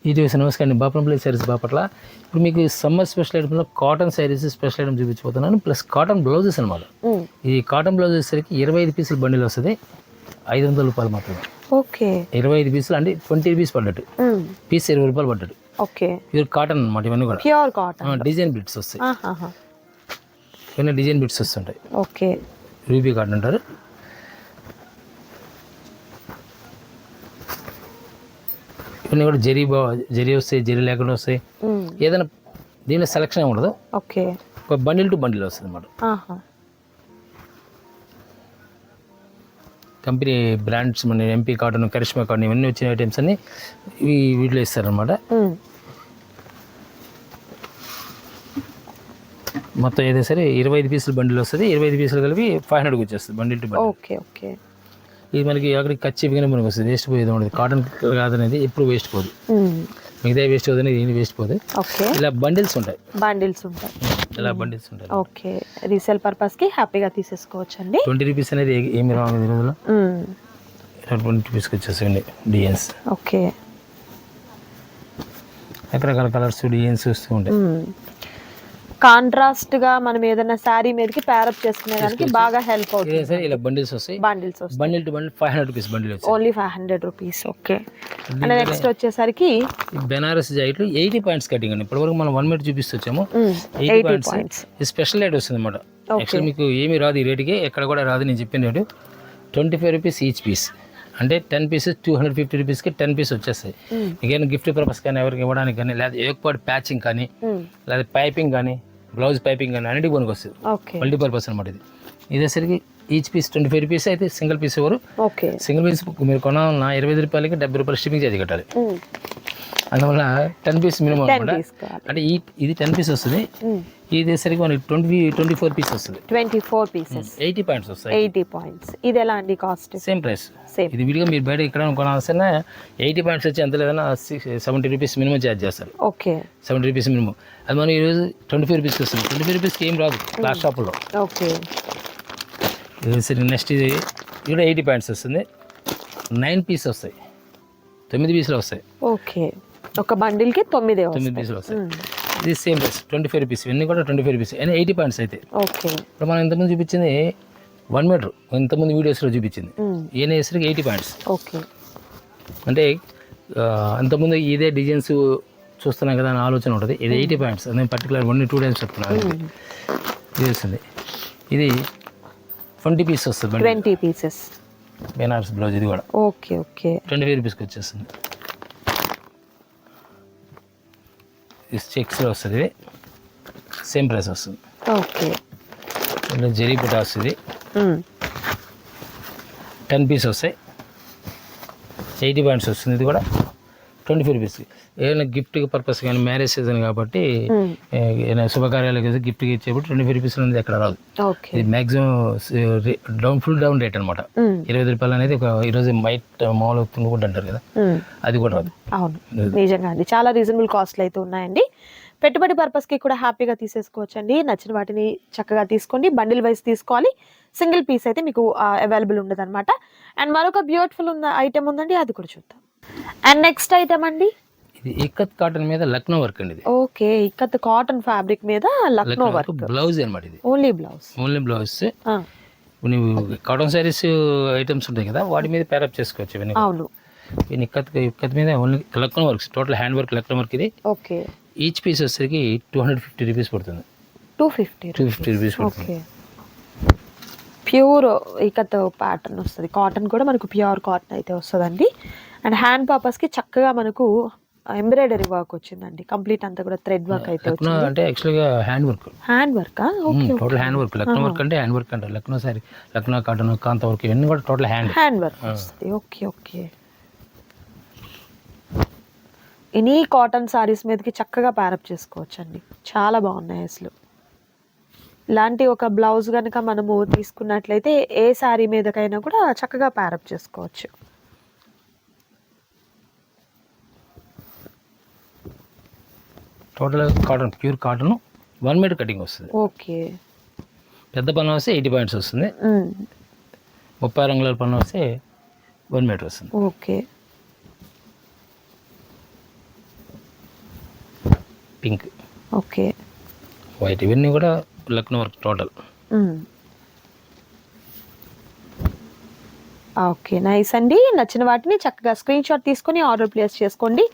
ETV నమస్కారం, బాపనపల్లి శారీస్ బాపట్ల. ఇప్పుడు మీకు సమ్మర్ స్పెషల్ ఐటమ్లో కాటన్ శారీస్ స్పెషల్ ఐటమ్ చూపించబోతున్నాను, ప్లస్ కాటన్ బ్లౌజెస్ అనమాట. ఈ కాటన్ బ్లౌజ్ వచ్చేసరికి 25 పీసులు బండిల్ వస్తుంది, 500 రూపాయలు మాత్రమే. ఓకే, 25 పీసులు అంటే 20 రూపీస్ పడ్డట్టు, పీస్ 20 రూపాయలు పడ్డట్టు. ఓకే, ప్యూర్ కాటన్ అనమాట. ఇవన్నీ కూడా ప్యూర్ కాటన్, డిజైన్ బిట్స్ వస్తాయి. ఇవన్నీ డిజైన్ బిట్స్ వస్తుంటాయి. ఓకే, రూబీ కాటన్ అంటారు. ఇవన్నీ కూడా జరీ వస్తాయి, జరీ లేకుండా వస్తాయి. ఏదైనా దీనిలో సెలక్షన్ ఏమి ఉండదు. ఓకే, ఒక బండిల్ టు బండిల్ వస్తుంది అనమాట. కంపెనీ బ్రాండ్స్ మన ఎంపీ కాటన్, కరిష్మా కాటన్ ఇవన్నీ వచ్చిన ఐటమ్స్ అన్ని వీటిలో ఇస్తారనమాట. మొత్తం ఏదైనా సరే 25 పీసులు బండిల్ వస్తుంది. 25 పీసులు కలిపి 500 వచ్చేస్తుంది bundle to bundle. Okay, okay. ఇది మనకి అక్కడికి ఖర్చు మనకి వస్తుంది, వేస్ట్ పోయేది ఉండదు. కాటన్ కాదనేది ఎప్పుడు వేస్ట్ పోదు, మిగతా వేస్ట్ పోదు అనేది వేస్ట్ పోదు. ఇలా బండిల్స్ ఉంటాయి, ఇలా బండిల్స్ ఉంటాయి. ఓకే, రీసేల్ పర్పస్ కి హ్యాపీగా తీసేసుకోవచ్చు అండి. 20 రూపీస్ అనేది ఏమి రాదు ఈ రోజులో. 20 రూపీస్కి వచ్చేసేయండి డిజైన్స్. ఓకే, రకరకాల కలర్స్ డిజైన్స్ వస్తూ ఉంటాయి. కాంట్రాస్ట్ గా మనం ఏదైనా శారీ మీదకి ప్యారప్ చేసుకునే దానికి బాగా హెల్ప్ అవుతుంది. సరే ఇలా బండిల్స్ వస్తాయి, bundle to bundle 500 rupees bundle వచ్చి only 500 rupees. Okay, and next వచ్చేసరికి బెనారస్ జాకెట్లు 80 పాయింట్స్ కటింగ్ అండి. ఇప్పటివరకు మనం 1 మీటర్ చూపిస్తూ వచ్చాము. 80 పాయింట్స్ స్పెషల్ రేట్ వస్తుంది అనమాట. యాక్చువల్ మీకు ఏమి రాదు ఈ రేటుకి, ఎక్కడ కూడా రాదు. నేను చెప్పిన రేటు 25 రూపీస్ ఈచ్ పీస్, అంటే 10 పీసెస్ 250 రూపీస్కి 10 పీస్ వచ్చేస్తాయి. మీకేమైనా గిఫ్ట్ పర్పస్ కానీ ఎవరికి ఇవ్వడానికి కానీ, లేదా ఏకపాటు ప్యాచింగ్ కానీ, లేదా పైపింగ్ కానీ, బ్లౌజ్ పైపింగ్ కానీ అన్నిటికి పనికి వస్తుంది. మల్టీపర్పస్ అనమాట. ఇదేసరికి ఈచ్ పీస్ 25 రూపీస్ అయితే సింగిల్ పీస్ ఎవరు. సింగిల్ పీస్ మీరు కొనాలన్నా 25 రూపాయలకి 70 రూపాయలు షిప్పింగ్ ఛార్జ్ కట్టాలి. అందువల్ల 10 పీస్ మినిమం అనమాట. అంటే ఇది 10 పీస్ వస్తుంది, ఇదేసరికి మనకి 24 పీస్ వస్తుంది. 24 పీసెస్ 80 పాయింట్స్ వస్తాయి. 80 పాయింట్స్. ఇది ఎలా అండి కాస్ట్? Same price. ఇది విడిగా మీరు బయట ఎక్కడ కొనాల్సిన 80 పాయింట్స్ వచ్చి ఎంత లేదన్నా 70 రూపీస్ మినిమం ఛార్జ్ చేస్తారు. Okay, 70 rupees minimum. అది మనం ఈరోజు 25 రూపీస్కి వస్తుంది. 25 రూపీస్కి ఏం రాదు క్లాస్ షాపుల్లో. ఓకే, సరే నెక్స్ట్ ఇది కూడా 80 పాయింట్స్ వస్తుంది. 9 పీస్ వస్తాయి, 9 పీసులు వస్తాయి. ఓకే, ఒక బండిల్కి 9 పీసులు వస్తాయి. ఇది సేమ్ ప్రైస్ 25 రూపీస్. ఇవన్నీ కూడా 25 రూపీస్ అయినా 80 పాయింట్స్ అయితే. ఓకే, ఇప్పుడు మనం ఇంతకుముందు చూపించింది 1 మీటర్, ఇంతకుముందు వీడియోస్లో చూపించింది. ఈయన వేసరికి 80 పాయింట్స్. ఓకే, అంటే అంతకుముందు ఇదే డిజైన్స్ చూస్తున్నాం కదా అని ఆలోచన ఉంటుంది. ఇది 80 పాయింట్స్. నేను పర్టికులర్ 1-2 టైమ్స్ చెప్తున్నాను. ఇది వస్తుంది, ఇది 20 పీస్ వస్తుంది. 20 పీసెస్ బెనారస్ బ్లౌజ్. ఇది కూడా ఓకే, ఓకే, 25 రూపీస్కి వచ్చేస్తుంది. ఇది చెక్స్లో వస్తుంది, ఇది సేమ్ ప్రైస్ వస్తుంది. ఓకే, ఇలా జరీ బుటా వస్తుంది, 10 పీస్ వస్తాయి, 80 పాయింట్స్ వస్తుంది. ఇది కూడా 25 రూపీస్కి. ఏదైనా గిఫ్ట్ పర్పస్ కానీ, మ్యారేజ్ సీజన్ కాబట్టి ఏదైనా శుభకార్యాలకు గిఫ్ట్కి ఇచ్చేప్పుడు 25 రూపీస్ అనేది ఎక్కడ రాదు. ఇది మ్యాక్సిమం ఫుల్ డౌన్ రేట్ అనమాట. 25 రూపాయలు అనేది ఒక ఈరోజు మైట్ మామూలు తుంగుకుంటు అంటారు కదా, అది కూడా రాదు. అవును, నిజంగా అండి, చాలా రీజనబుల్ కాస్ట్లు అయితే ఉన్నాయండి. పెట్టుబడి పర్పస్కి కూడా హ్యాపీగా తీసేసుకోవచ్చు అండి. నచ్చిన వాటిని చక్కగా తీసుకోండి. బండిల్ వైజ్ తీసుకోవాలి, సింగిల్ పీస్ అయితే మీకు అవైలబుల్ ఉండదు అనమాట. అండ్ మరొక బ్యూటిఫుల్ ఐటమ్ ఉందండి, అది కూడా చూద్దాం. అండ్ నెక్స్ట్ ఐటమ్ అండి, ఇది ఇక్కత్ కాటన్ మీద లక్నో వర్క్ అండి. ఇది ఓకే, ఇక్కత్ కాటన్ ఫ్యాబ్రిక్ మీద లక్నో వర్క్ బ్లౌజ్ అనమాట. ఇది ఓన్లీ బ్లౌజ్. నువ్వు కాటన్ శారీస్ ఐటమ్స్ ఉంటాయి కదా, వాటి మీద ప్యారప్ చేసుకోవచ్చు. ఇవన్నీ అవును, ఇక్కత్ మీద only Lucknow works, total hand work Lucknow work. ఇది ఓకే, ఈచ్ పీస్ వచ్చేసరికి 250 రూపీస్ పడుతుంది. 250 రూపీస్ పడుతుంది. ప్యూర్ ఇక్కత్ ప్యాటర్న్ వస్తుంది. కాటన్ కూడా మనకు ప్యూర్ కాటన్ అయితే వస్తుందండి. అండ్ హ్యాండ్ పర్పస్కి చక్కగా మనకు ఎంబ్రాయిడరీ వర్క్ వచ్చిందండి. కంప్లీట్ అంతా కూడా థ్రెడ్ వర్క్ అయితే వచ్చింది. అంటే యాక్చువల్గా hand work. Total hand work. Lucknow work అంటే హ్యాండ్ వర్క్ అంటారు. లక్నో సారీ, లక్నో కాటన్, కాంత వర్క్ ఇవన్నీ కూడా టోటల్ హ్యాండ్ వర్క్ వస్తుంది. Okay, okay. Any cotton saris మీదకి చక్కగా ప్యారప్ చేసుకోవచ్చు అండి. చాలా బాగున్నాయి అసలు. ఇలాంటి ఒక బ్లౌజ్ కనుక మనము తీసుకున్నట్లయితే ఏ శారీ మీదకైనా కూడా చక్కగా ప్యారప్ చేసుకోవచ్చు. Total cotton, pure cotton, 1 meter cutting వస్తుంది. ఓకే, పెద్ద పన్ను వస్తే 80 పాయింట్స్ వస్తుంది. 30 రంగుల పన్ను వస్తే 1 మీటర్ వస్తుంది. Okay, pink, okay. వైట్, ఇవన్నీ కూడా Lucknow work total. Okay, nice అండి. నచ్చిన వాటిని చక్కగా స్క్రీన్ షాట్ తీసుకొని ఆర్డర్ ప్లేస్ చేసుకోండి.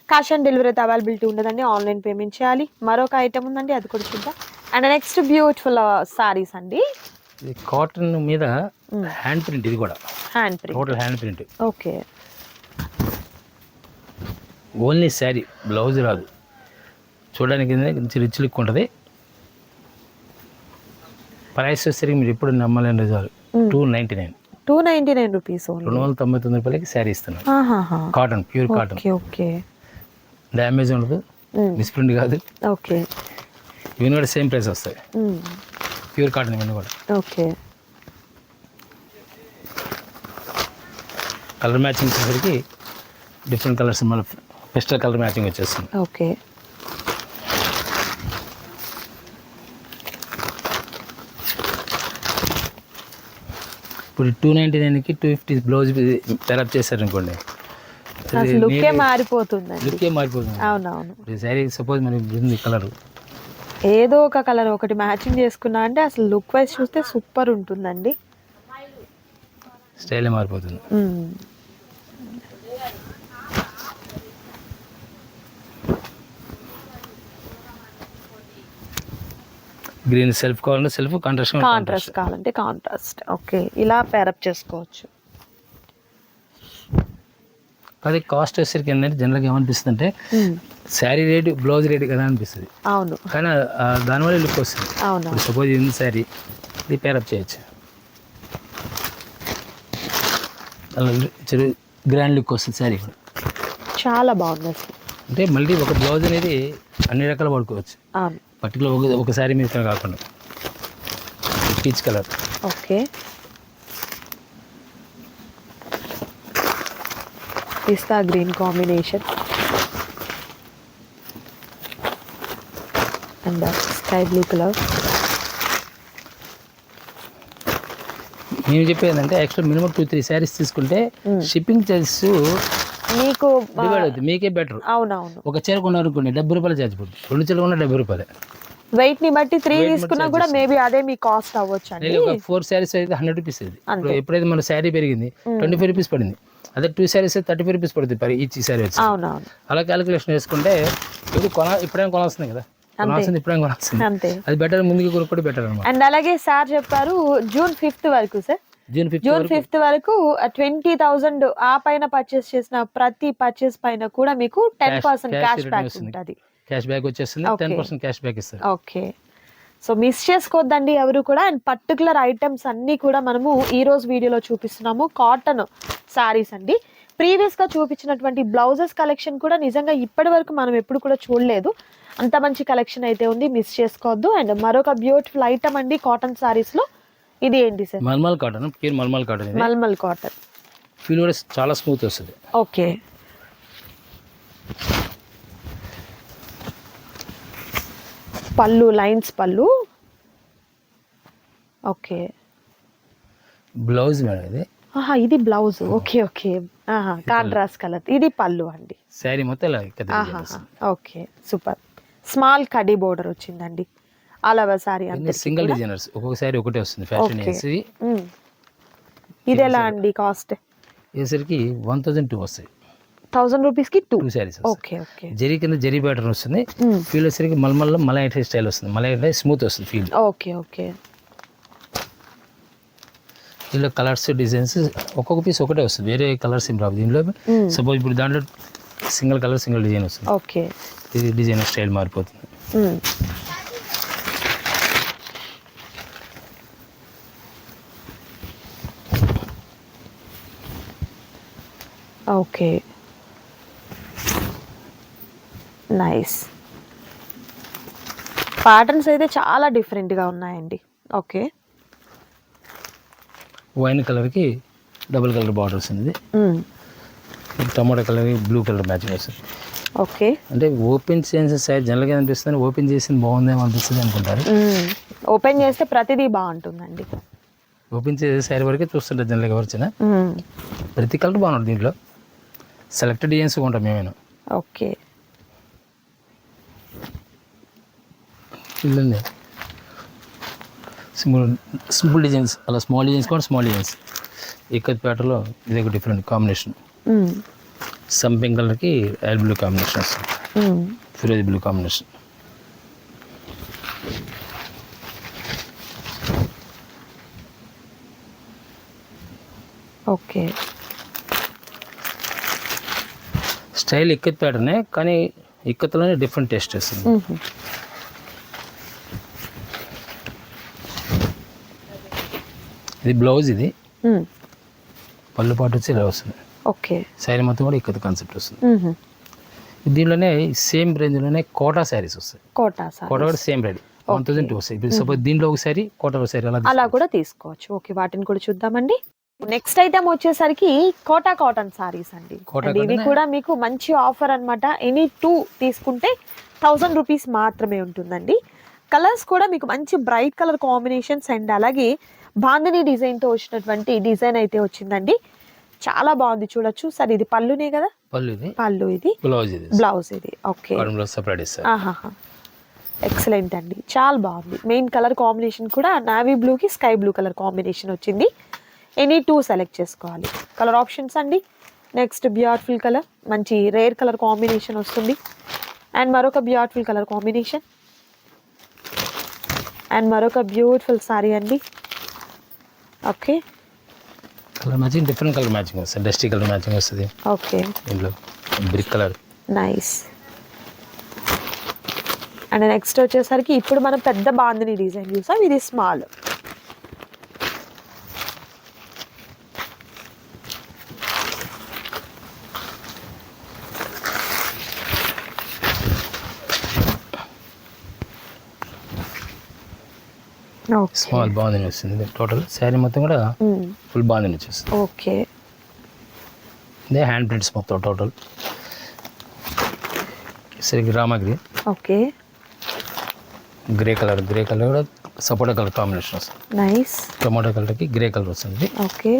క్యాష్ ఆన్ డెలివరీ అయితే అవైలబిలిటీ ఉండదండి, ఆన్లైన్ పేమెంట్ చేయాలి. మరొక ఐటమ్ ఉందండి, అది కూడా చూద్దాం. అండ్ నెక్స్ట్ బ్యూటిఫుల్ సారీస్ అండి. ఇది కాటన్ మీద హ్యాండ్ ప్రింట్, ఇది కూడా hand print, total hand print. Okay. Only sari, blouse రాదు. చూడడానికి కొంచెం రిచ్ లుక్ ఉంటుంది. ప్రైస్ వచ్చేసరికి మీరు ఎప్పుడు నమ్మలేని రిజాలు 299. 299 రూపీస్ ఓన్లీ. 299 రూపాయలకి శారీ ఇస్తున్నాను. Cotton, pure cotton. Okay, okay. Damage ఉండదు, మిస్ప్రింట్ కాదు. ఓకే. ఇవన్నీ కూడా సేమ్ ప్రైస్ వస్తాయి. ప్యూర్ కాటన్ ఇవన్నీ కూడా. ఓకే. కలర్ మ్యాచింగ్ వచ్చేసరికి డిఫరెంట్ కలర్స్, మన పెస్టల్ కలర్ మ్యాచింగ్ వచ్చేస్తుంది. ఓకే. ఇప్పుడు 299కి 250 బ్లౌజ్ డెవలప్ చేశారనుకోండి, లుక్కే మారిపోతుందండి. లుక్కే మారిపోతుంది. అవునవును. ఇప్పుడు శారీ సపోజ్ మనకి ఉంది కలర్, ఏదో ఒక కలర్ ఒకటి మ్యాచింగ్ చేసుకున్నా అంటే అసలు లుక్ వైజ్ చూస్తే సూపర్ ఉంటుందండి. స్టైలే మారిపోతుంది. గ్రీన్ సెల్ఫ్ కావాలంటే సెల్ఫ్, కాంట్రాస్ట్ కావాలంటే కాంట్రాస్ట్. ఓకే, ఇలా పేరప్ చేసుకోవచ్చు. అది కాస్ట్ వచ్చేసరికి ఏంటంటే జనరల్గా ఏమనిపిస్తుంది అంటే శారీ రేటు బ్లౌజ్ రేటు కదా అనిపిస్తుంది. అవును, కానీ దానివల్ల లుక్ వస్తుంది. అవును. సపోజ్ ఇది శారీ, ఇది పేరప్ చేయొచ్చు, అలా గ్రాండ్ లుక్ వస్తుంది శారీ కూడా. చాలా బాగుంది అసలు. అంటే మళ్ళీ ఒక బ్లౌజ్ అనేది అన్ని రకాలు వాడుకోవచ్చు. అవును, పర్టికులర్ ఒక శారీ మీద కాకుండా. Peach colour, okay. Pista green combination and sky blue colour. మేము చెప్పేది ఏంటంటే యాక్చువల్ మినిమం 2-3 శారీస్ తీసుకుంటే షిప్పింగ్ చార్జెస్ మీకు డివైడ్ అవుతుంది, మీకే బెటర్. అవునవును. ఒక చీర కొన్నారనుకోండి 70 రూపాయలు ఛార్జ్ పడుతుంది, 2 చీరలు కొన్నా 70 రూపాయలు. వెయిట్ ని బట్టి 3 తీసుకున్నా కూడా మేబీ అదే మీ కాస్ట్ అవ్వచ్చు అండి. ఒక 4 శారీస్ అయితే 100 రూపీస్. ఇప్పుడు ఎప్పుడైతే మన శారీ పెరిగింది 25 రూపీస్ పడింది, అదే 2 శారీస్ అయితే 35 రూపీస్ పడుతుంది ఈచ్ శారీ వచ్చి. అవునవును. అలా క్యాలిక్యులేషన్ చేసుకుంటే ఇప్పుడేం కొనాల్సింది కదా, కొనాల్సింది ఇప్పుడేం కొనాల్సింది, అంతే. అది బెటర్, ముందుకు కొనుక్కోవడం బెటర్ అనమాట. అండ్ అలాగే సార్ చెప్పారు జూన్ 5th వరకు సార్, జూన్ 5th వరకు 20,000 ఆ పైన పర్చేస్ చేసిన ప్రతి పర్చేస్ పైన కూడా మీకు 10% క్యాష్ బ్యాక్ ఉంటుంది. క్యాష్ బ్యాక్ వచ్చేస్తుంది, 10% క్యాష్ బ్యాక్ ఇస్తారు. ఓకే, సో మిస్ చేసుకోవద్దండి ఎవరు కూడా. అండ్ పర్టికులర్ ఐటమ్స్ అన్నీ కూడా మనము ఈ రోజు వీడియోలో చూపిస్తున్నాము. కాటన్ సారీస్ అండి. ప్రీవియస్గా చూపించినటువంటి బ్లౌజెస్ కలెక్షన్ కూడా నిజంగా ఇప్పటి వరకు మనం ఎప్పుడు కూడా చూడలేదు, అంత మంచి కలెక్షన్ అయితే ఉంది, మిస్ చేసుకోవద్దు. అండ్ మరొక బ్యూటిఫుల్ ఐటమ్ అండి కాటన్ సారీస్లో, ఇది ఏంటి sir? Mulmul cotton, pure mulmul cotton. Mulmul cotton feel కూడా చాలా స్మూత్ వస్తుంది. ఓకే, పళ్ళు లైన్స్ పళ్ళు. ఓకే, బ్లౌజ్ మేడం ఇది. ఇది blouse. Okay, okay. Contrast colour, ఇది పళ్ళు అండి. శారీ మొత్తం okay, super. Small khadi border వచ్చిందండి. అలవా సారీ అంతే, సింగిల్ డిజైనర్స్, ఒక్కొక్క సారీ ఒకటే వస్తుంది. ఫ్యాషన్ ఇది ఎలా అండి కాస్ట్? ఇసరికి 1002 వస్తాయి. 1000 రూపీస్కి 2 సారీస్. Okay, okay. జరీ కింద జరీ ప్యాటర్న్ వస్తుంది. ఫీల్ వచ్చేసరికి మల్మల్లో మలై స్టైల్ వస్తుంది, మలై స్మూత్ వస్తుంది ఫీల్. Okay, okay. దీనిలో కలర్స్ డిజైన్స్ ఒక్కొక్క పీస్ ఒకటే వస్తుంది, వేరే కలర్స్ ఏం రావు దీనిలో. సపోజ్ ఇప్పుడు దాంట్లో సింగిల్ కలర్ సింగిల్ డిజైన్ వస్తుంది. ఓకే, ఇది డిజైన్ స్టైల్ మారిపోతుంది. Okay, nice. ప్యాటర్న్స్ అయితే చాలా డిఫరెంట్గా ఉన్నాయండి. ఓకే, వైన్ కలర్కి డబుల్ కలర్ బార్డర్ వస్తుంది. Tomato colour blue colour matching వస్తుంది. ఓకే, అంటే ఓపెన్ చేసిన సైజ్ జనరల్గా అనిపిస్తుంది, ఓపెన్ చేసింది బాగుందేమో అనిపిస్తుంది అనుకుంటారు. ఓపెన్ చేస్తే ప్రతిదీ బాగుంటుందండి. ఓపెన్ చేసే సైడ్ వరకే చూస్తుంటారు జనరల్గా ఎవరిచిన. ప్రతి కలర్ బాగుంటుంది దీంట్లో, సెలెక్టెడ్ డిజైన్స్ ఉంటాం మేమైనా. ఓకే, ఇల్లు సింపుల్ డిజైన్స్, అలా స్మాల్ డిజైన్స్ కూడా స్మాల్ డిజైన్స్. ఇక్కత్ ప్యాటర్న్లో ఇది ఒక డిఫరెంట్ కాంబినేషన్. సంపింగ్ కలర్కి రాయల్ బ్లూ కాంబినేషన్ వస్తుంది, ఫిరోజ్ blue combination. Okay, style ikat ప్యాటర్నే, కానీ ఇక్కత్లోనే డిఫరెంట్ టేస్ట్ వస్తుంది. ఇది బ్లౌజ్, ఇది పళ్ళు పాటు వచ్చి ఇలా వస్తుంది. ఓకే, శారీ మొత్తం కూడా ఇక్కత్ కాన్సెప్ట్ వస్తుంది. దీనిలోనే సేమ్ రేంజ్లోనే కోటా శారీస్ వస్తాయి. కోటా కూడా సేమ్ రేట్ 1002 వస్తాయి. ఇప్పుడు సపోజ్ దీంట్లో ఒక శారీ, కోటా ఒక శారీ అలా కూడా తీసుకోవచ్చు. ఓకే, వాటిని కూడా చూద్దామండి. నెక్స్ట్ ఐటమ్ వచ్చేసరికి కోటా కాటన్ సారీస్ అండి. ఇవి కూడా మీకు మంచి ఆఫర్ అన్నమాట. ఎనీ 2 తీసుకుంటే 1000 రూపీస్ మాత్రమే ఉంటుందండి. కలర్స్ కూడా మీకు మంచి బ్రైట్ కలర్ కాంబినేషన్స్ అండ్ అలాగే బాందిని డిజైన్ తో వచ్చినటువంటి డిజైన్ అయితే వచ్చిందండి. చాలా బాగుంది, చూడొచ్చు. సార్ ఇది పళ్ళునే కదా? పళ్ళు ఇది, బ్లౌజ్ ఇది. ఓకే, ఎక్సలెంట్ అండి, చాలా బాగుంది. మెయిన్ కలర్ కాంబినేషన్ కూడా నావీ బ్లూ కి స్కై బ్లూ కలర్ కాంబినేషన్ వచ్చింది. ఎనీ 2 సెలెక్ట్ చేసుకోవాలి. కలర్ ఆప్షన్స్ అండి. నెక్స్ట్ బ్యూటిఫుల్ కలర్, మంచి రేర్ కలర్ కాంబినేషన్ వస్తుంది. అండ్ మరొక బ్యూటిఫుల్ కలర్ కాంబినేషన్ అండ్ మరొక బ్యూటిఫుల్ సారీ అండి. Okay, colour matching, different colour matching వస్తుంది. డస్టీ కలర్ మ్యాచింగ్ వస్తుంది. ఓకే, ఇందులో brick colour, nice. And next వచ్చేసరికి ఇప్పుడు మనం పెద్ద బాందిని డిజైన్ చూసాం, ఇది స్మాల్. స్మాల్ బాందిని వస్తుంది. టోటల్ శారీ మొత్తం కూడా ఫుల్ బాందిని వచ్చేస్తుంది. ఓకే, ఇదే హ్యాండ్ ప్రింట్స్ మొత్తం టోటల్. సరికి Rama green, okay, grey colour కూడా సపోటా కలర్ కాంబినేషన్ వస్తుంది. నైస్. టొమాటో కలర్కి గ్రే కలర్ వస్తుంది. ఓకే,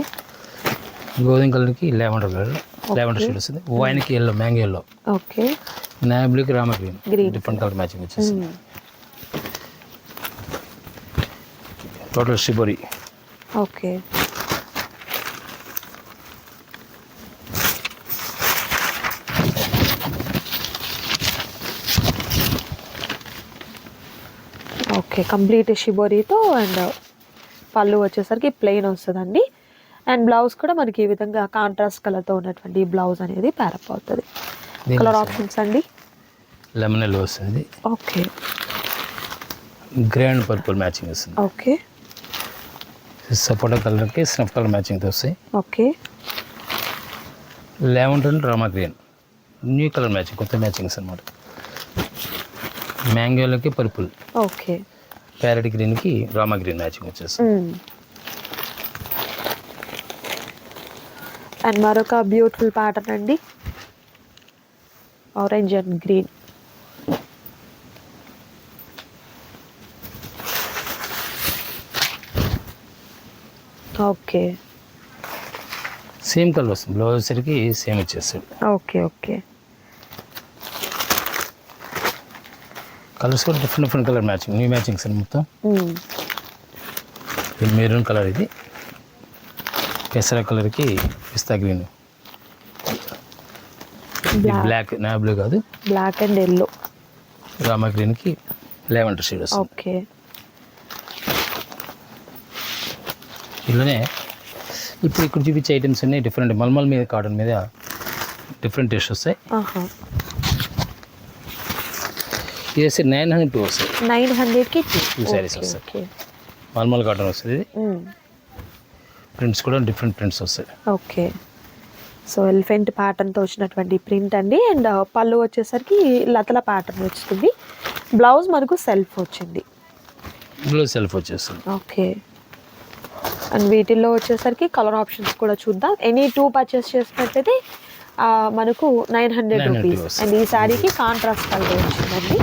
గోధుమ కలర్కి లెవెండర్ షేడ్ వస్తుంది. వైన్కి yellow, mango yellow. Okay, navy బ్లూకి Rama green, different colour matching వచ్చేస్తుంది. Total shibori. Okay, okay, complete షిబోరీతో. అండ్ పళ్ళు వచ్చేసరికి ప్లెయిన్ వస్తుందండి. అండ్ బ్లౌజ్ కూడా మనకి ఈ విధంగా కాంట్రాస్ట్ కలర్తో ఉన్నటువంటి బ్లౌజ్ అనేది ప్యారప్ అవుతుంది. కలర్ ఆప్షన్స్ అండి. లెమన్ ఎల్లో వస్తుంది. Okay, grey and purple matching వస్తుంది. ఓకే, సపోటా కలర్కి స్నఫ్ కలర్ మ్యాచింగ్తో వస్తాయి. Okay, lavender and Rama green new colour matching, కొత్త మ్యాచింగ్స్ అనమాట. మ్యాంగోలకి పర్పుల్. ఓకే, ప్యారెట్ గ్రీన్కి రామా గ్రీన్ మ్యాచింగ్ వచ్చేస్తుంది. అండ్ మరొక బ్యూటిఫుల్ ప్యాటర్న్ అండి, orange and green. Okay, same colour వస్తుంది. బ్లౌజ్ సరికి సేమ్ వచ్చేస్తాడు. ఓకే, ఓకే, కలర్స్ కూడా different colour matching, new matchings అని మొత్తం. ఇది మెరూన్ కలర్, ఇది పెసర కలర్కి పిస్తా గ్రీన్, బ్లాక్, నా బ్లూ కాదు, బ్లాక్ అండ్ ఎల్లో. రామా గ్రీన్కి లెవెండర్ షేడ్ వస్తుంది. ఓకే, ఇలానే ఇప్పుడు ఇక్కడ చూపించే ఐటమ్స్ అన్నీ డిఫరెంట్. మల్మల్ మీద, కాటన్ మీద డిఫరెంట్ టేస్ట్ వస్తాయి. ఇది వచ్చి 900 వస్తాయి. 900కి 2 శారీస్ వస్తాయి. మల్మల్ కాటన్ వస్తుంది. ప్రింట్స్ కూడా డిఫరెంట్ ప్రింట్స్ వస్తాయి. ఓకే, సో ఎలిఫెంట్ ప్యాటర్న్తో వచ్చినటువంటి ప్రింట్ అండి. అండ్ పళ్ళు వచ్చేసరికి లతల ప్యాటర్న్ వస్తుంది. బ్లౌజ్ మనకు సెల్ఫ్ వచ్చింది. బ్లౌజ్ సెల్ఫ్ వచ్చేస్తుంది. ఓకే, అండ్ వీటిల్లో వచ్చేసరికి కలర్ ఆప్షన్స్ కూడా చూద్దాం. ఎనీ 2 పర్చేస్ చేసినట్లయితే మనకు 900 రూపీస్. అండ్ ఈ శారీకి కాంట్రాస్ట్ కలర్ వచ్చిందండి.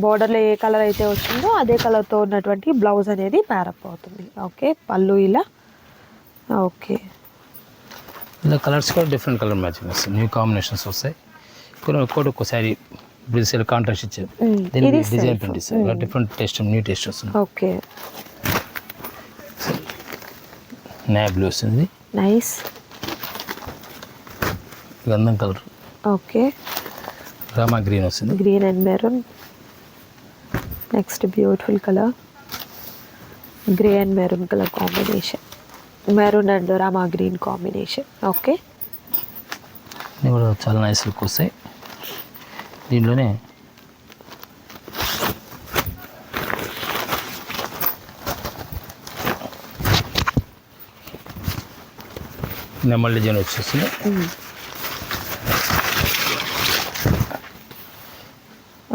బోర్డర్లో ఏ కలర్ అయితే వచ్చిందో అదే కలర్తో ఉన్నటువంటి బ్లౌజ్ అనేది ప్యారప్ అవుతుంది. ఓకే, పళ్ళు ఇలా. ఓకే, ఇలా కలర్స్ కూడా డిఫరెంట్ కలర్ మ్యాచింగ్ వస్తాయి, న్యూ కాంబినేషన్స్ వస్తాయి. కొన్ని ఒక్కొక్క శారీ ఇప్పుడు కాంట్రాస్ట్ ఇచ్చారు. ఇది దీనికి డిజైన్ ప్రింట్ ఇస్తారు. ఇలా డిఫరెంట్ టేస్ట్, న్యూ టేస్ట్ వస్తుంది. ఓకే, నావీ బ్లూ వస్తుంది, నైస్. గంధం కలర్, ఓకే, రామా గ్రీన్ వస్తుంది. Green and maroon. Next beautiful colour, grey and maroon colour combination, maroon and Rama green combination. Okay, ఇవి కూడా చాలా నైస్ లుక్ వస్తాయి. దీంట్లోనే నెమల్ డిజైన్ వచ్చేస్తుంది.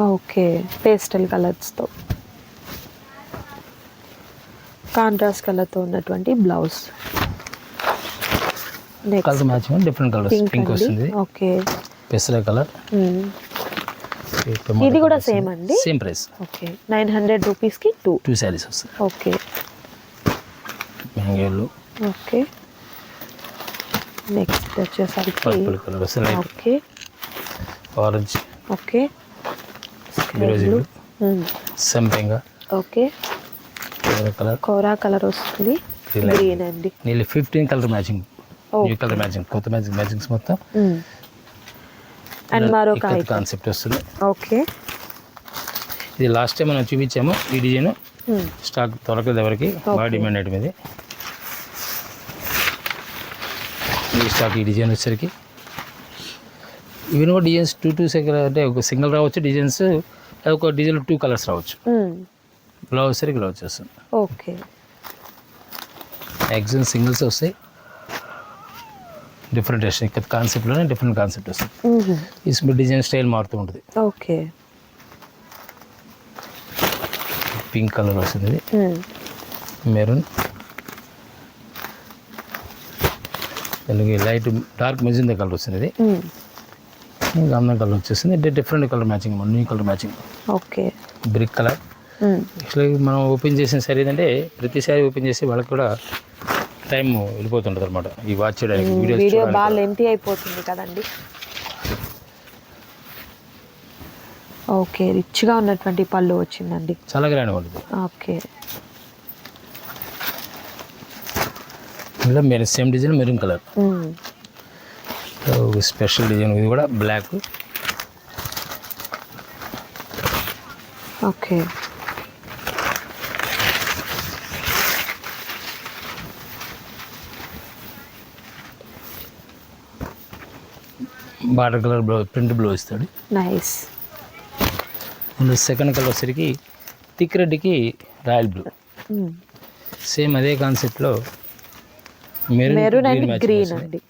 ఓకే, పేస్టల్ కలర్స్తో, కాంట్రాస్ట్ కలర్తో ఉన్నటువంటి blouse. Colour matching different colours, pink వస్తుంది, ఓకే, పెసర కలర్. ఇది కూడా సేమ్ అండి, సేమ్ ప్రైస్. ఓకే, 900 రూపీస్కి 2 శారీస్ వస్తాయి. ఓకే, మ్యాంగోలు, ఓకే. నెక్స్ట్ వచ్చేసరికి పర్పుల్ కలర్ వస్తుంది, ఓకే, ఆరెంజ్, ఓకే, బ్లూ, సంపెంగ, ఓకే, కలర్, కోరా కలర్ వస్తుంది, గ్రీన్ అండి. నీళ్ళు 15 colour matching, new colour matching, కొత్త మ్యాచింగ్స్ మొత్తం. అండ్ మరొక కాన్సెప్ట్ వస్తుంది. ఓకే, ఇది లాస్ట్ టైం మనం చూపించాము. ఈ డిజైన్ స్టాక్ దొరకదు ఎవరికి, బాగా డిమాండ్ ఐటమ్ ఇది. ఈ స్టాక్ ఈ డిజైన్ వచ్చేసరికి ఇవన్నీ కూడా డిజైన్స్ 2 సింగిల్, అంటే ఒక సింగిల్ రావచ్చు డిజైన్స్, ఒక డిజైన్ 2 కలర్స్ రావచ్చు. బ్లౌజ్ సరికి ఇలా వచ్చేస్తుంది. ఓకే, మ్యాక్సిమం సింగిల్స్ వస్తాయి. డిఫరెంట్ ఇక్కడ కాన్సెప్ట్లోనే డిఫరెంట్ కాన్సెప్ట్ వస్తుంది. ఈ డిజైన్ స్టైల్ మారుతూ ఉంటుంది. ఓకే, పింక్ కలర్ వస్తుంది, మెరూన్, దానికి లైట్ డార్క్ మెజెండా కలర్ వస్తుంది. గంధం కలర్ వచ్చేసింది. Different colour matching, new colour matching. Okay, brick colour. Actually మనం ఓపెన్ చేసిన సారీ ఏంటంటే ప్రతి సారీ ఓపెన్ చేసి వాళ్ళకి కూడా టైం వెళ్ళిపోతుంటుంది అనమాట. ఈ వాచ్ చేయడానికి, వీడియో బాగా లెంతీ అయిపోతుంది కదండి. ఓకే, రిచ్గా ఉన్నటువంటి పళ్ళు వచ్చిందండి, చాలా గ్రాండ్ ఉంటుంది. ఓకే, ఇందులో మీరు same design maroon colour, special design. ఇది కూడా black. Okay, border colour blouse, print blouse ఇస్తాడు. నైస్. ఇందులో సెకండ్ కలర్ వచ్చరికి థిక్ రెడ్కి రాయల్ బ్లూ. సేమ్ అదే కాన్సెప్ట్లో మెరూన్ అండ్ గ్రీన్ అండి.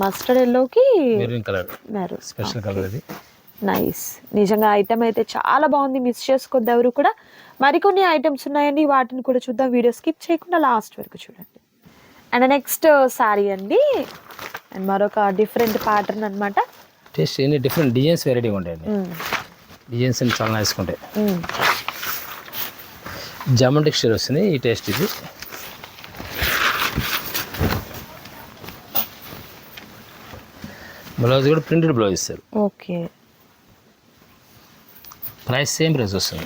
మస్టర్డ్ ఎల్లోకి maroon colour, maroon special colour అది. నైస్. నిజంగా ఐటమ్ అయితే చాలా బాగుంది, మిస్ చేసుకోవద్దు ఎవరు కూడా. మరికొన్ని ఐటమ్స్ ఉన్నాయండి, వాటిని కూడా చూద్దాం. వీడియో స్కిప్ చేయకుండా లాస్ట్ వరకు చూడండి. అండ్ నెక్స్ట్ సారీ అండి, అండ్ మరొక డిఫరెంట్ ప్యాటర్న్ అనమాట. టేస్ట్ ఎన్ని డిఫరెంట్ డిజైన్స్ వెరైటీగా ఉంటాయండి. డిజైన్స్ అన్ని చాలా నైస్గా ఉంటాయి. జామన్ టెక్స్చర్ వస్తుంది ఈ టేస్ట్. ఇది బ్లౌజ్ కూడా ప్రింటెడ్ బ్లౌజ్ ఇస్తారు. ఓకే, ప్రైస్ సేమ్ ప్రైస్ వస్తుంది.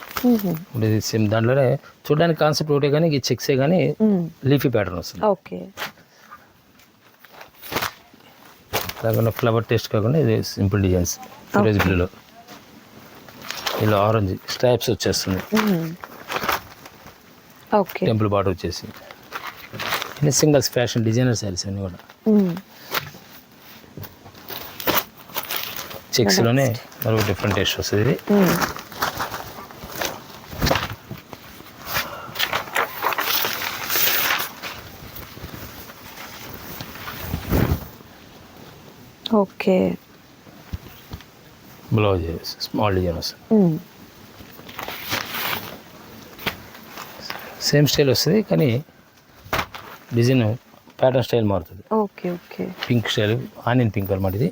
ఇప్పుడు ఇది సేమ్ దాంట్లోనే చూడడానికి కాన్సెప్ట్ ఒకటే, కానీ ఈ చెక్సే కానీ లీఫీ ప్యాటర్న్ వస్తుంది. ఓకే, కాకుండా ఫ్లవర్ టేస్ట్ కాకుండా ఇది సింపుల్ డిజైన్స్. ఫిరోజ్ బ్లూలో ఇలా ఆరెంజ్ స్ట్రైప్స్ వచ్చేస్తుంది. ఓకే, టెంపుల్ బార్డర్ వచ్చేసి ఇన్ని సింగిల్స్ ఫ్యాషన్ డిజైనర్ శారీస్ అన్నీ కూడా. చెక్స్లోనే మరొక డిఫరెంట్ టేస్ట్ వస్తుంది. ఇది ఓకే, బ్లౌజ్ స్మాల్ డిజైన్ వస్తుంది. సేమ్ స్టైల్ వస్తుంది కానీ డిజైన్ ప్యాటర్న్ స్టైల్ మారుతుంది. Okay, okay, pink style, onion pink అనమాట. ఇది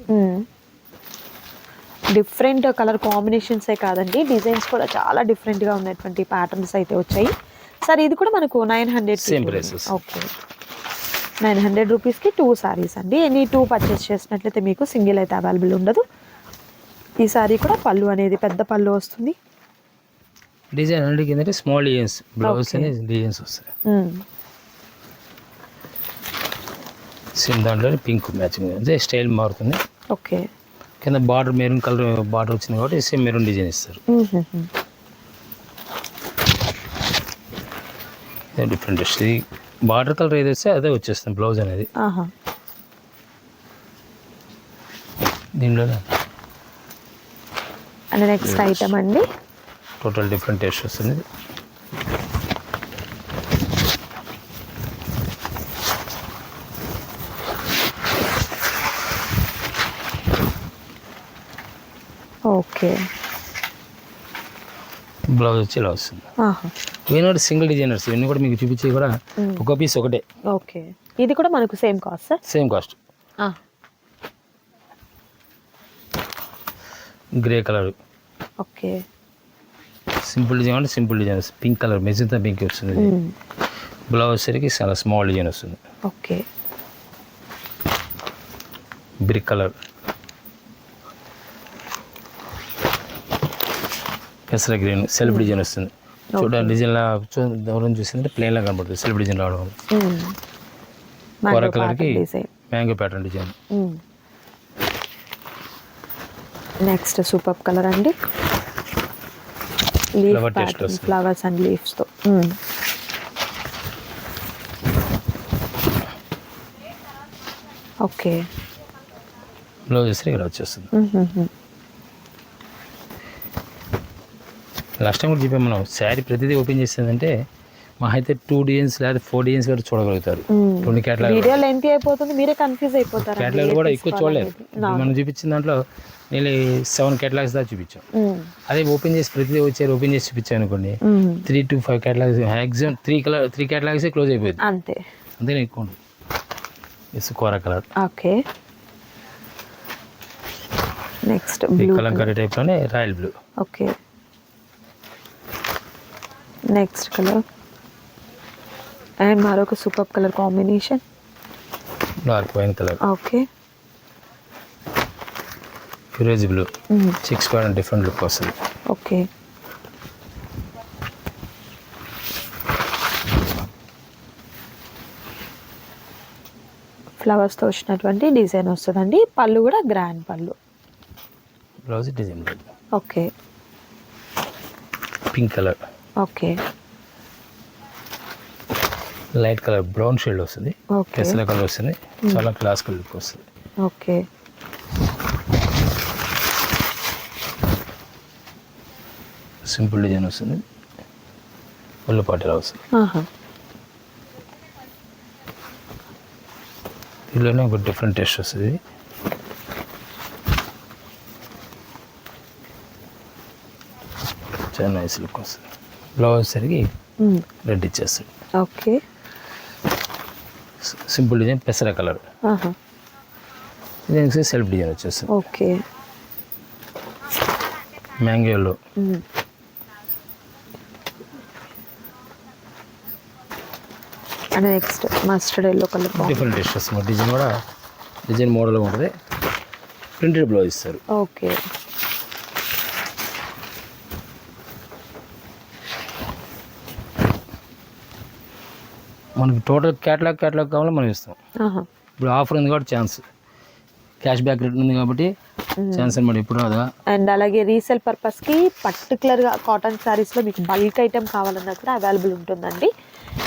డిఫరెంట్ కలర్ కాంబినేషన్సే కాదండి, డిజైన్స్ కూడా చాలా డిఫరెంట్గా ఉన్నటువంటి ప్యాటర్న్స్ అయితే వచ్చాయి. సార్ ఇది కూడా మనకు 900 సేమ్ ప్రైసెస్. ఓకే, 900 రూపీస్కి 2 సారీస్ అండి. ఎనీ 2 పర్చేస్ చేసినట్లయితే మీకు సింగిల్ అయితే అవైలబుల్ ఉండదు. ఈ సారీ కూడా పళ్ళు అనేది పెద్ద పళ్ళు వస్తుంది. డిజైన్ అన్నిటికీ ఏంటంటే స్మాల్ డిజైన్స్, బ్లౌజ్ అనేది డిజైన్స్ వస్తాయి. సేమ్ దాంట్లో పింక్ మ్యాచింగ్ అదే స్టైల్ మారుతుంది. ఓకే. కింద బార్డర్ మెరూన్ కలర్ బార్డర్ వచ్చింది కాబట్టి సేమ్ మెరూన్ డిజైన్ ఇస్తారు. డిఫరెంట్ వస్తుంది. బార్డర్ కలర్ ఏది వస్తే అదే వచ్చేస్తుంది బ్లౌజ్ అనేది. దీనిలోనే అండ్ నెక్స్ట్ ఐటమ్ అండి టోటల్ డిఫరెంట్ టేస్ట్ వస్తుంది. ఓకే. బ్లౌజ్ వచ్చి ఇలా వస్తుంది. ఇవన్నీ కూడా సింగిల్ డిజైనర్స్, ఇవన్నీ కూడా మీకు చూపించేవి కూడా ఒక పీస్ ఒకటే. ఓకే. ఇది కూడా మనకు same cost sir? Same cost. Grey colour. Okay. Simple design అంటే simple design, pink colour magenta pink వస్తుంది. బ్లౌజ్ సరికి చాలా స్మాల్ డిజైన్ వస్తుంది. ఓకే. బ్రిక్ కలర్, పెసర గ్రీన్, సెల్ఫ్ డిజైన్ వస్తుంది. చూడండి డిజైన్లా దూరం చూసిందంటే ప్లెయిన్లా కనబడుతుంది, సెల్ఫ్ డిజైన్ రావడం. కోర కలర్కి mango pattern design. Next super colour అండి, ఫ్లవర్స్ అండ్ లీవ్స్తో. ఓకే. బ్లౌజ్ వేస్తే ఇలా వచ్చేస్తుంది. లాస్ట్ టైం కూడా చెప్పాము మనం, శారీ ప్రతిదీ ఓపెన్ చేస్తుందంటే మా అయితే 2 డిజైన్స్ లేదా 4 డిజైన్స్ కూడా చూడగలుగుతారు. 2 క్యాటలాగ్ వీడియో లెంత్ అయిపోతుంది, మీరే కన్ఫ్యూజ్ అయిపోతారు. క్యాటలాగ్ కూడా ఎక్కువ చూడలేదు. మనం చూపించిన దాంట్లో నేను 7 క్యాటలాగ్స్ దాకా చూపించాం. అదే ఓపెన్ చేసి ప్రతిదీ వచ్చారు ఓపెన్ చేసి చూపించాను అనుకోండి, 3 to 5 catalogues maximum 3 catalogues close అయిపోయింది. అంతేనే ఎక్కువ ఉండదు. Kora colour. Okay. Next Kalamkari టైప్లోనే royal blue. Okay. Next colour and మరొక super colour combination, dark wine colour. Okay. ఫిరోజీ బ్లూ, 6 పాయింట్ డిఫరెంట్ లుక్ వస్తుంది. ఓకే. ఫ్లవర్స్తో వచ్చినటువంటి డిజైన్ వస్తుందండి. పళ్ళు కూడా గ్రాండ్ పళ్ళు. Blouse design. Okay. Pink colour. Okay. Light colour brown shade వస్తుంది. పెసల కలర్ వస్తుంది, చాలా క్లాసికల్ లుక్ వస్తుంది. ఓకే. సింపుల్ డిజైన్ వస్తుంది, ఫుల్ పాటలా వస్తుంది. దీనిలోనే ఒక డిఫరెంట్ టేస్ట్ వస్తుంది. చాలా నైస్ లుక్ వస్తుంది. బ్లౌజ్ సరికి రెడ్ ఇచ్చేస్తుంది. ఓకే. సింపుల్ డిజైన్ పెసర కలర్. దీనికి సెల్ఫ్ డిజైన్ వచ్చేస్తుంది. ఓకే. మ్యాంగోలో and next mustard yellow colour. Different taste వస్తుంది. డిజైన్ కూడా డిజైన్ మోడల్ ఉంటుంది. ప్రింటెడ్ బ్లౌజ్ ఇస్తారు. ఓకే. మనకి టోటల్ క్యాటలాగ్ కావాలో మనం ఇస్తాం. ఇప్పుడు ఆఫర్ ఉంది కాబట్టి ఛాన్స్, క్యాష్ బ్యాక్ రేట్ ఉంది కాబట్టి ఛాన్స్ అనమాట. ఇప్పుడు రాదా. అండ్ అలాగే రీసేల్ పర్పస్కి పర్టికులర్గా కాటన్ శారీస్లో మీకు బల్క్ ఐటెం కావాలన్నా కూడా అవైలబుల్ ఉంటుందండి.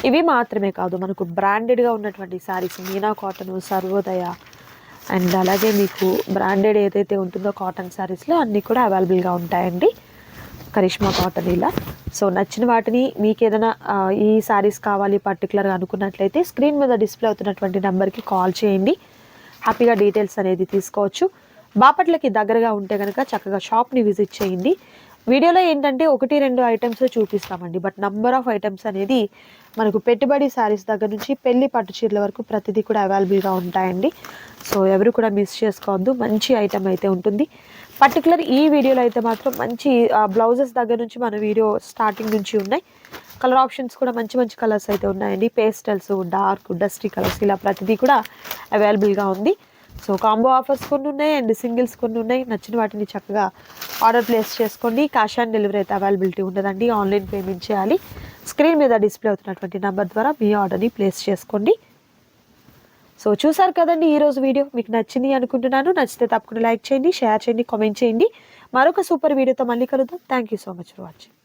ఇవి మాత్రమే కాదు, మనకు బ్రాండెడ్గా ఉన్నటువంటి శారీస్ మీనా కాటన్, సర్వోదయ అండ్ అలాగే మీకు బ్రాండెడ్ ఏదైతే ఉంటుందో కాటన్ శారీస్లో అన్నీ కూడా అవైలబుల్గా ఉంటాయండి. కరిష్మా కాటన్ ఇలా. సో నచ్చిన వాటిని మీకు ఏదైనా ఈ శారీస్ కావాలి పర్టికులర్గా అనుకున్నట్లయితే స్క్రీన్ మీద డిస్ప్లే అవుతున్నటువంటి నెంబర్కి కాల్ చేయండి. హ్యాపీగా డీటెయిల్స్ అనేది తీసుకోవచ్చు. బాపట్లకి దగ్గరగా ఉంటే కనుక చక్కగా షాప్ని విజిట్ చేయండి. వీడియోలో ఏంటంటే 1-2 ఐటమ్స్ చూపిస్తామండి, బట్ నంబర్ ఆఫ్ ఐటమ్స్ అనేది మనకు పెట్టుబడి శారీస్ దగ్గర నుంచి పెళ్లి పట్టు చీరల వరకు ప్రతిదీ కూడా అవైలబుల్గా ఉంటాయండి. సో ఎవరు కూడా మిస్ చేసుకోవద్దు, మంచి ఐటమ్ అయితే ఉంటుంది. పర్టికులర్ ఈ వీడియోలో అయితే మాత్రం మంచి బ్లౌజెస్ దగ్గర నుంచి మన వీడియో స్టార్టింగ్ నుంచి ఉన్నాయి. కలర్ ఆప్షన్స్ కూడా మంచి మంచి కలర్స్ అయితే ఉన్నాయండి. పేస్టల్స్, డార్క్, డస్టీ కలర్స్ ఇలా ప్రతిదీ కూడా అవైలబుల్గా ఉంది. సో కాంబో ఆఫర్స్ కొన్ని ఉన్నాయి అండ్ సింగిల్స్ కొన్ని ఉన్నాయి. నచ్చిన వాటిని చక్కగా ఆర్డర్ ప్లేస్ చేసుకోండి. క్యాష్ ఆన్ డెలివరీ అయితే అవైలబిలిటీ ఉండదండి, ఆన్లైన్ పేమెంట్ చేయాలి. స్క్రీన్ మీద డిస్ప్లే అవుతున్నటువంటి నెంబర్ ద్వారా మీ ఆర్డర్ని ప్లేస్ చేసుకోండి. సో చూసారు కదండి ఈరోజు వీడియో, మీకు నచ్చింది అనుకుంటున్నాను. నచ్చితే తప్పకుండా లైక్ చేయండి, షేర్ చేయండి, కామెంట్ చేయండి. మరొక సూపర్ వీడియోతో మళ్ళీ కలుద్దాం. Thank you so much for watching.